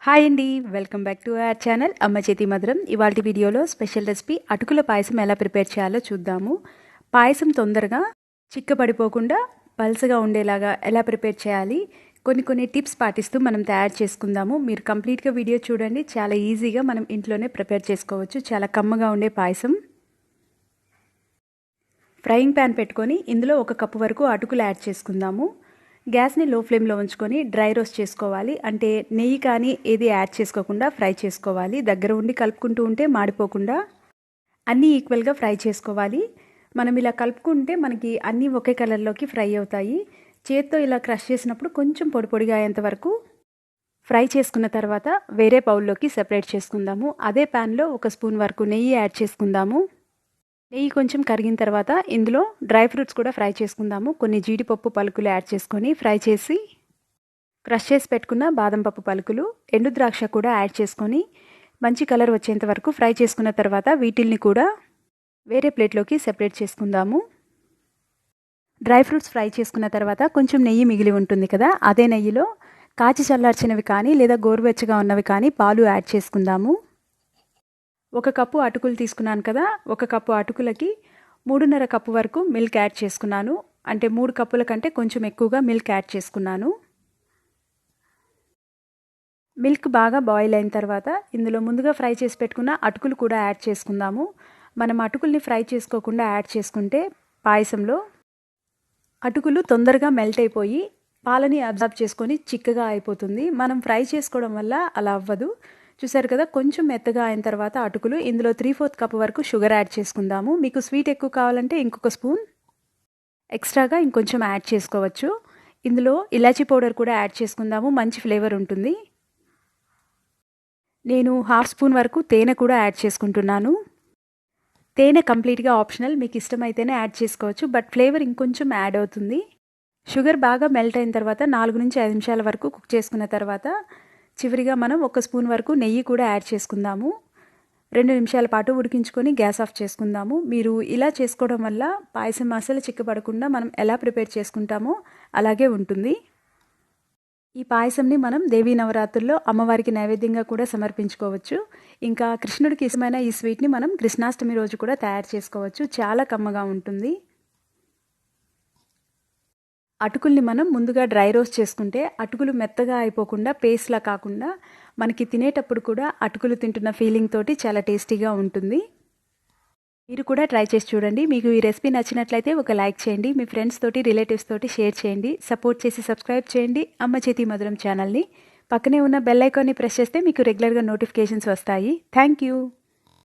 Hi అండి, welcome back to our channel అమ్మ చేతి మధురం. ఇవాళ వీడియోలో స్పెషల్ రెసిపీ అటుకుల పాయసం ఎలా ప్రిపేర్ చేయాలో చూద్దాము. పాయసం తొందరగా చిక్కబడిపోకుండా పల్చగా ఉండేలాగా ఎలా ప్రిపేర్ చేయాలి, కొన్ని టిప్స్ పాటిస్తూ మనం తయారు చేసుకుందాము. మీరు కంప్లీట్గా వీడియో చూడండి, చాలా ఈజీగా మనం ఇంట్లోనే ప్రిపేర్ చేసుకోవచ్చు. చాలా కమ్మగా ఉండే పాయసం. ఫ్రైయింగ్ ప్యాన్ పెట్టుకొని ఇందులో 1 కప్పు వరకు అటుకులు యాడ్ చేసుకుందాము. గ్యాస్ని లో ఫ్లేమ్లో ఉంచుకొని డ్రై రోస్ట్ చేసుకోవాలి. అంటే నెయ్యి కానీ ఏది యాడ్ చేసుకోకుండా ఫ్రై చేసుకోవాలి. దగ్గర ఉండి కలుపుకుంటూ ఉంటే మాడిపోకుండా అన్నీ ఈక్వల్గా ఫ్రై చేసుకోవాలి. మనం ఇలా కలుపుకుంటే మనకి అన్నీ ఒకే కలర్లోకి ఫ్రై అవుతాయి. చేత్తో ఇలా క్రష్ చేసినప్పుడు కొంచెం పొడి పొడిగా అయ్యేంత వరకు ఫ్రై చేసుకున్న తర్వాత వేరే బౌల్లోకి సెపరేట్ చేసుకుందాము. అదే ప్యాన్లో 1 స్పూన్ వరకు నెయ్యి యాడ్ చేసుకుందాము. నెయ్యి కొంచెం కరిగిన తర్వాత ఇందులో డ్రై ఫ్రూట్స్ కూడా ఫ్రై చేసుకుందాము. కొన్ని జీడిపప్పు పలుకులు యాడ్ చేసుకొని ఫ్రై చేసి క్రష్ చేసి పెట్టుకున్న బాదం పప్పు పలుకులు, ఎండు ద్రాక్ష కూడా యాడ్ చేసుకొని మంచి కలర్ వచ్చేంత వరకు ఫ్రై చేసుకున్న తర్వాత వీటిల్ని కూడా వేరే ప్లేట్లోకి సెపరేట్ చేసుకుందాము. డ్రై ఫ్రూట్స్ ఫ్రై చేసుకున్న తర్వాత కొంచెం నెయ్యి మిగిలి ఉంటుంది కదా, అదే నెయ్యిలో కాచి చల్లార్చినవి కానీ లేదా గోరువెచ్చగా ఉన్నవి కానీ పాలు యాడ్ చేసుకుందాము. 1 కప్పు అటుకులు తీసుకున్నాను కదా, 1 కప్పు అటుకులకి 3.5 కప్పు వరకు మిల్క్ యాడ్ చేసుకున్నాను. అంటే 3 కప్పుల కంటే కొంచెం ఎక్కువగా మిల్క్ యాడ్ చేసుకున్నాను. మిల్క్ బాగా బాయిల్ అయిన తర్వాత ఇందులో ముందుగా ఫ్రై చేసి పెట్టుకున్న అటుకులు కూడా యాడ్ చేసుకుందాము. మనం అటుకుల్ని ఫ్రై చేసుకోకుండా యాడ్ చేసుకుంటే పాయసంలో అటుకులు తొందరగా మెల్ట్ అయిపోయి పాలని అబ్జర్వ్ చేసుకొని చిక్కగా అయిపోతుంది. మనం ఫ్రై చేసుకోవడం వల్ల అలా అవ్వదు. చూసారు కదా, కొంచెం మెత్తగా అయిన తర్వాత అటుకులు ఇందులో 3/4 కప్పు వరకు షుగర్ యాడ్ చేసుకుందాము. మీకు స్వీట్ ఎక్కువ కావాలంటే ఇంకొక స్పూన్ ఎక్స్ట్రాగా ఇంకొంచెం యాడ్ చేసుకోవచ్చు. ఇందులో ఇలాచీ పౌడర్ కూడా యాడ్ చేసుకుందాము, మంచి ఫ్లేవర్ ఉంటుంది. నేను 1/2 స్పూన్ వరకు తేనె కూడా యాడ్ చేసుకుంటున్నాను. తేనె కంప్లీట్గా ఆప్షనల్, మీకు ఇష్టమైతేనే యాడ్ చేసుకోవచ్చు, బట్ ఫ్లేవర్ ఇంకొంచెం యాడ్ అవుతుంది. షుగర్ బాగా మెల్ట్ అయిన తర్వాత 4 నుంచి 5 నిమిషాల వరకు కుక్ చేసుకున్న తర్వాత చివరిగా మనం 1 స్పూన్ వరకు నెయ్యి కూడా యాడ్ చేసుకుందాము. 2 నిమిషాల పాటు ఉడికించుకొని గ్యాస్ ఆఫ్ చేసుకుందాము. మీరు ఇలా చేసుకోవడం వల్ల పాయసం అసలు చిక్కబడకుండా మనం ఎలా ప్రిపేర్ చేసుకుంటామో అలాగే ఉంటుంది. ఈ పాయసంని మనం దేవీ నవరాత్రుల్లో అమ్మవారికి నైవేద్యంగా కూడా సమర్పించుకోవచ్చు. ఇంకా కృష్ణుడికి ఇష్టమైన ఈ స్వీట్ని మనం కృష్ణాష్టమి రోజు కూడా తయారు చేసుకోవచ్చు. చాలా కమ్మగా ఉంటుంది. అటుకుల్ని మనం ముందుగా డ్రై రోస్ట్ చేసుకుంటే అటుకులు మెత్తగా అయిపోకుండా పేస్ట్లా కాకుండా మనకి తినేటప్పుడు కూడా అటుకులు తింటున్న ఫీలింగ్ తోటి చాలా టేస్టీగా ఉంటుంది. మీరు కూడా ట్రై చేసి చూడండి. మీకు ఈ రెసిపీ నచ్చినట్లయితే ఒక లైక్ చేయండి. మీ ఫ్రెండ్స్ తోటి, రిలేటివ్స్ తోటి షేర్ చేయండి. సపోర్ట్ చేసి సబ్స్క్రైబ్ చేయండి అమ్మ చేతి మధురం ఛానల్ని. పక్కనే ఉన్న బెల్ ఐకాన్ని ప్రెస్ చేస్తే మీకు రెగ్యులర్గా నోటిఫికేషన్స్ వస్తాయి. Thank you.